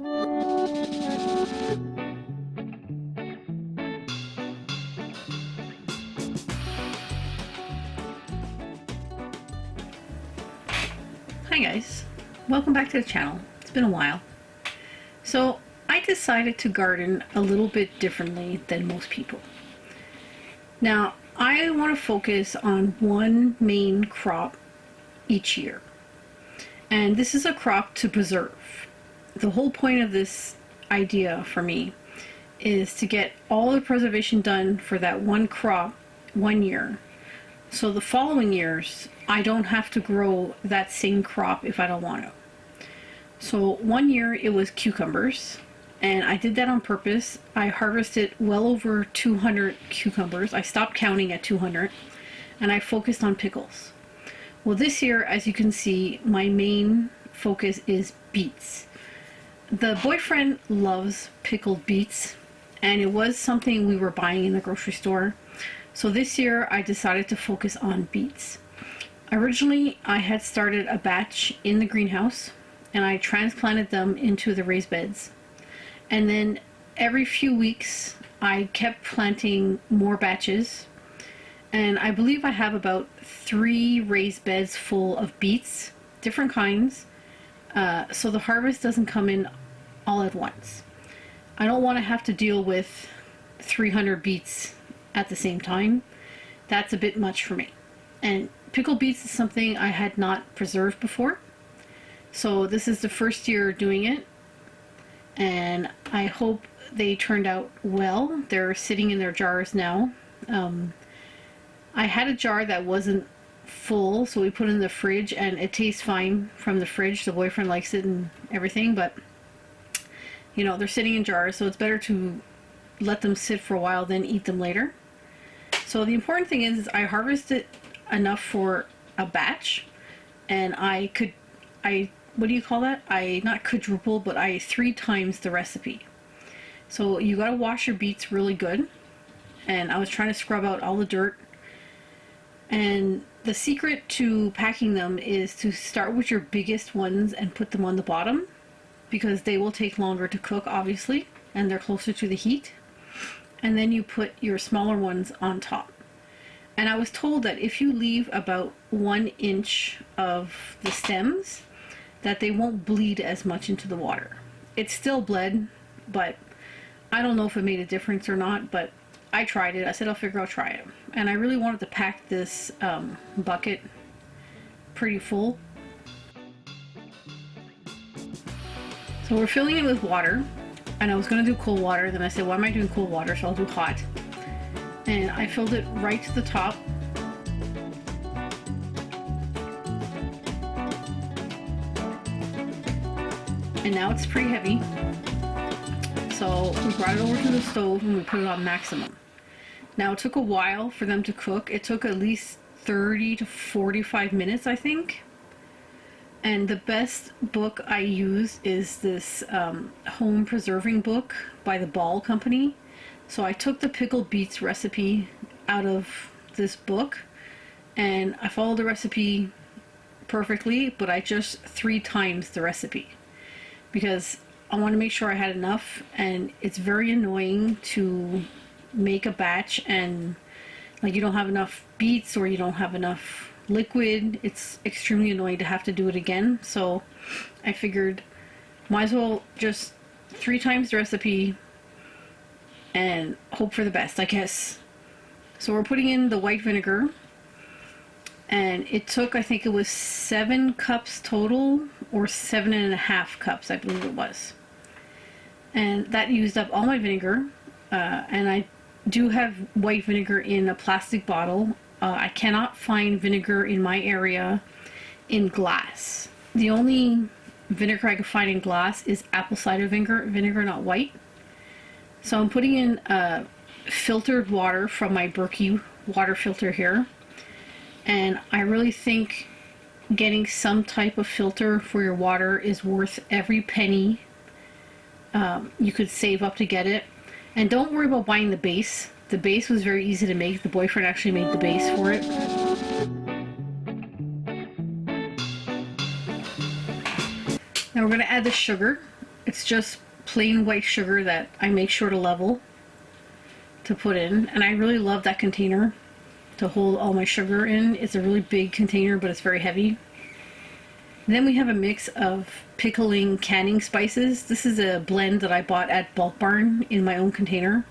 Hi guys, welcome back to the channel. It's been a while. So I decided to garden a little bit differently than most people. Now I want to focus on one main crop each year, and this is a crop to preserve. The whole point of this idea for me is to get all the preservation done for that one crop 1 year, so the following years I don't have to grow that same crop if I don't want to. So 1 year it was cucumbers, and I did that on purpose. I harvested well over 200 cucumbers. I stopped counting at 200, and I focused on pickles. Well, this year, as you can see, my main focus is beets. The boyfriend loves pickled beets, and it was something we were buying in the grocery store. So this year I decided to focus on beets. Originally I had started a batch in the greenhouse, and I transplanted them into the raised beds. And then every few weeks I kept planting more batches, and I believe I have about 3 raised beds full of beets, different kinds, so the harvest doesn't come in all at once. I don't want to have to deal with 300 beets at the same time. That's a bit much for me. And pickled beets is something I had not preserved before, so this is the first year doing it, and I hope they turned out well. They're sitting in their jars now. I had a jar that wasn't full, so we put it in the fridge, and it tastes fine from the fridge. The boyfriend likes it and everything, but you know, they're sitting in jars, so it's better to let them sit for a while than eat them later. So the important thing is I harvested enough for a batch, and I what do you call that? I not quadruple, but I 3 times the recipe. So you gotta wash your beets really good, and I was trying to scrub out all the dirt. And the secret to packing them is to start with your biggest ones and put them on the bottom, because they will take longer to cook, obviously, and they're closer to the heat. And then you put your smaller ones on top. And I was told that if you leave about 1 inch of the stems, that they won't bleed as much into the water. It still bled, but I don't know if it made a difference or not, but I tried it. I said I'll try it. And I really wanted to pack this bucket pretty full. So we're filling it with water, and I was going to do cold water. Then I said, why am I doing cold water? So I'll do hot. And I filled it right to the top. And now it's pretty heavy. So we brought it over to the stove and we put it on maximum. Now it took a while for them to cook. It took at least 30 to 45 minutes, I think. And the best book I use is this home preserving book by the Ball Company. So I took the pickled beets recipe out of this book, and I followed the recipe perfectly, but I just 3 times the recipe, because I want to make sure I had enough. And it's very annoying to make a batch and like you don't have enough beets or you don't have enough liquid. It's extremely annoying to have to do it again. So I figured might as well just 3 times the recipe and hope for the best, I guess. So we're putting in the white vinegar, and it took, I think it was 7 cups total, or 7.5 cups, I believe it was. And that used up all my vinegar, and I do have white vinegar in a plastic bottle. I cannot find vinegar in my area in glass. The only vinegar I can find in glass is apple cider vinegar, not white. So I'm putting in filtered water from my Berkey water filter here, and I really think getting some type of filter for your water is worth every penny you could save up to get it. And don't worry about buying the base. The base was very easy to make. The boyfriend actually made the base for it. Now we're going to add the sugar. It's just plain white sugar that I make sure to level to put in. And I really love that container to hold all my sugar in. It's a really big container, but it's very heavy. And then we have a mix of pickling canning spices. This is a blend that I bought at Bulk Barn in my own container.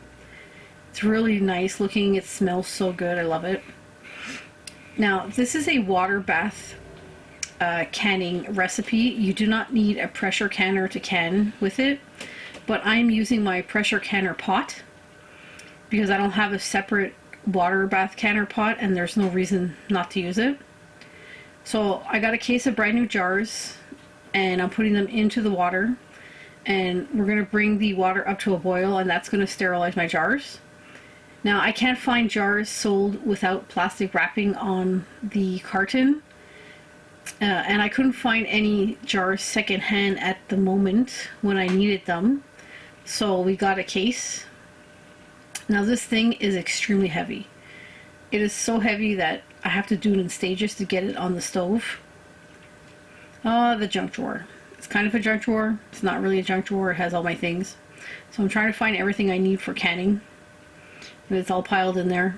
It's really nice looking. It smells so good. I love it. Now, this is a water bath canning recipe. You do not need a pressure canner to can with it, but I'm using my pressure canner pot because I don't have a separate water bath canner pot and there's no reason not to use it. So I got a case of brand new jars and I'm putting them into the water, and we're going to bring the water up to a boil, and that's going to sterilize my jars. Now, I can't find jars sold without plastic wrapping on the carton, and I couldn't find any jars secondhand at the moment when I needed them, so we got a case. Now, this thing is extremely heavy. It is so heavy that I have to do it in stages to get it on the stove. Oh, the junk drawer. It's kind of a junk drawer. It's not really a junk drawer. It has all my things. So I'm trying to find everything I need for canning. And it's all piled in there.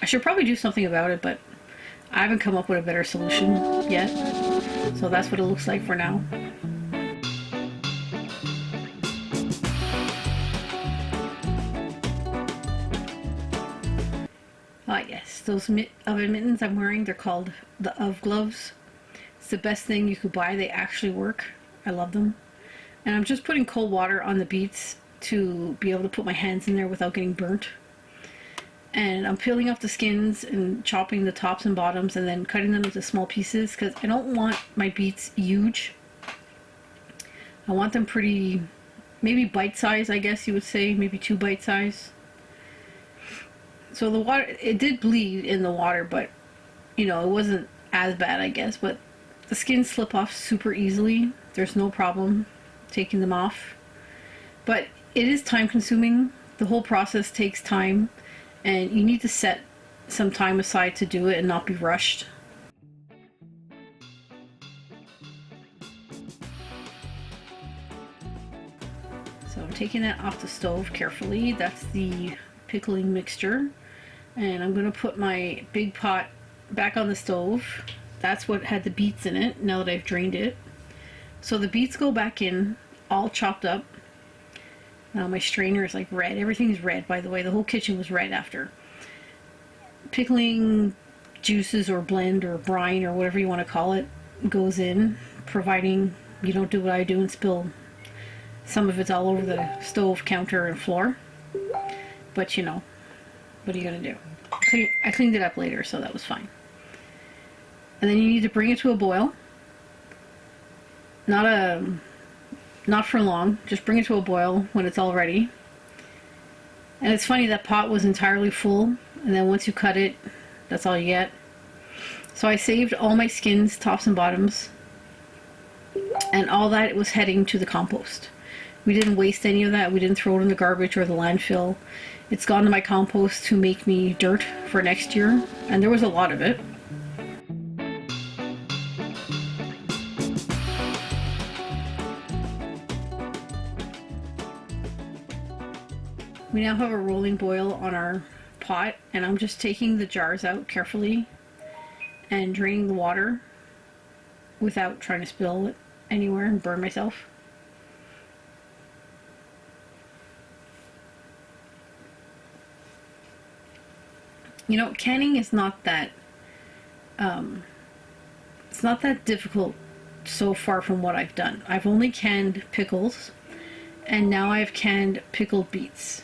I should probably do something about it, but I haven't come up with a better solution yet. So that's what it looks like for now. Ah yes, those oven mittens I'm wearing, they're called the Of Gloves. It's the best thing you could buy. They actually work. I love them. And I'm just putting cold water on the beets to be able to put my hands in there without getting burnt. And I'm peeling off the skins and chopping the tops and bottoms and then cutting them into small pieces because I don't want my beets huge. I want them pretty, maybe bite-sized, I guess you would say, maybe 2 bite size. So the water, it did bleed in the water, but you know, it wasn't as bad, I guess. But the skins slip off super easily. There's no problem taking them off. But it is time consuming. The whole process takes time, and you need to set some time aside to do it and not be rushed. So I'm taking that off the stove carefully. That's the pickling mixture. And I'm going to put my big pot back on the stove. That's what had the beets in it, now that I've drained it. So the beets go back in, all chopped up. Now my strainer is like red. Everything's red, by the way. The whole kitchen was red after. Pickling juices or blend or brine or whatever you want to call it goes in, providing you don't do what I do and spill some of it's all over the stove, counter, and floor. But you know, what are you going to do? I cleaned it up later, so that was fine. And then you need to bring it to a boil. Not for long, just bring it to a boil when it's all ready. And it's funny, that pot was entirely full, and then once you cut it, that's all you get. So I saved all my skins, tops and bottoms, and all that was heading to the compost. We didn't waste any of that. We didn't throw it in the garbage or the landfill. It's gone to my compost to make me dirt for next year, and there was a lot of it. We now have a rolling boil on our pot, and I'm just taking the jars out carefully and draining the water without trying to spill it anywhere and burn myself. You know, canning is not that it's not that difficult so far from what I've done. I've only canned pickles, and now I've canned pickled beets.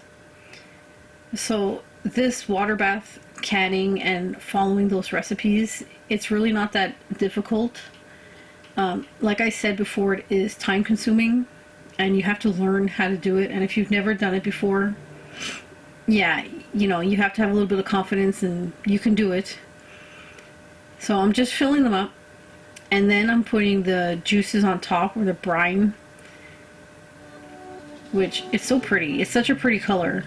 So this water bath canning and following those recipes, it's really not that difficult. Like I said before, it is time consuming and you have to learn how to do it. And if you've never done it before, yeah, you know, you have to have a little bit of confidence and you can do it. So I'm just filling them up, and then I'm putting the juices on top, or the brine, which it's so pretty. It's such a pretty color.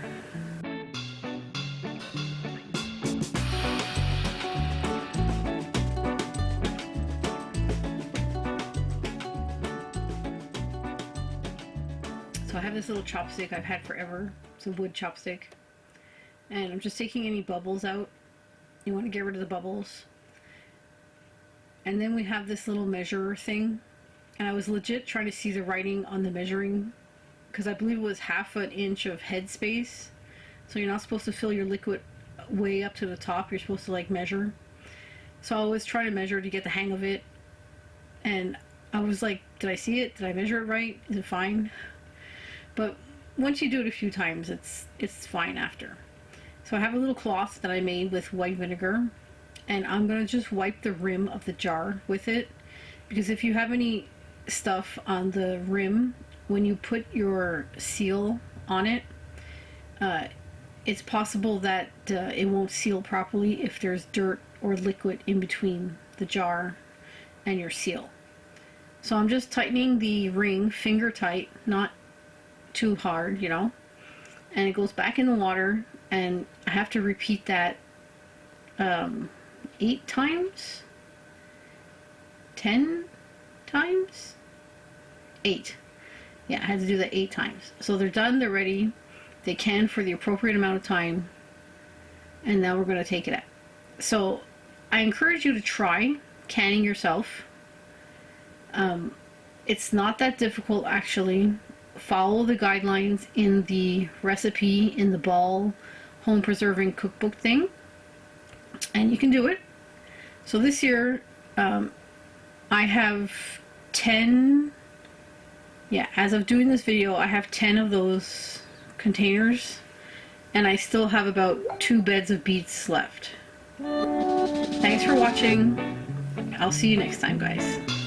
So I have this little chopstick I've had forever. It's a wood chopstick. And I'm just taking any bubbles out. You want to get rid of the bubbles. And then we have this little measurer thing. And I was legit trying to see the writing on the measuring, because I believe it was 1/2 inch of head space. So you're not supposed to fill your liquid way up to the top. You're supposed to like measure. So I was trying to measure to get the hang of it. And I was like, did I see it? Did I measure it right? Is it fine? But once you do it a few times, it's fine after. So I have a little cloth that I made with white vinegar, and I'm going to just wipe the rim of the jar with it, because if you have any stuff on the rim, when you put your seal on it, it's possible that it won't seal properly if there's dirt or liquid in between the jar and your seal. So I'm just tightening the ring finger tight, not too hard, you know, and it goes back in the water, and I have to repeat that 8 times, 10 times, 8. Yeah, I had to do that 8 times. So they're done, they're ready, they can for the appropriate amount of time, and now we're going to take it out. So I encourage you to try canning yourself. It's not that difficult, actually. Follow the guidelines in the recipe in the Ball home preserving cookbook thing, and you can do it. So this year I have 10, yeah, as of doing this video, I have 10 of those containers, and I still have about 2 beds of beets left. Thanks for watching. I'll see you next time, guys.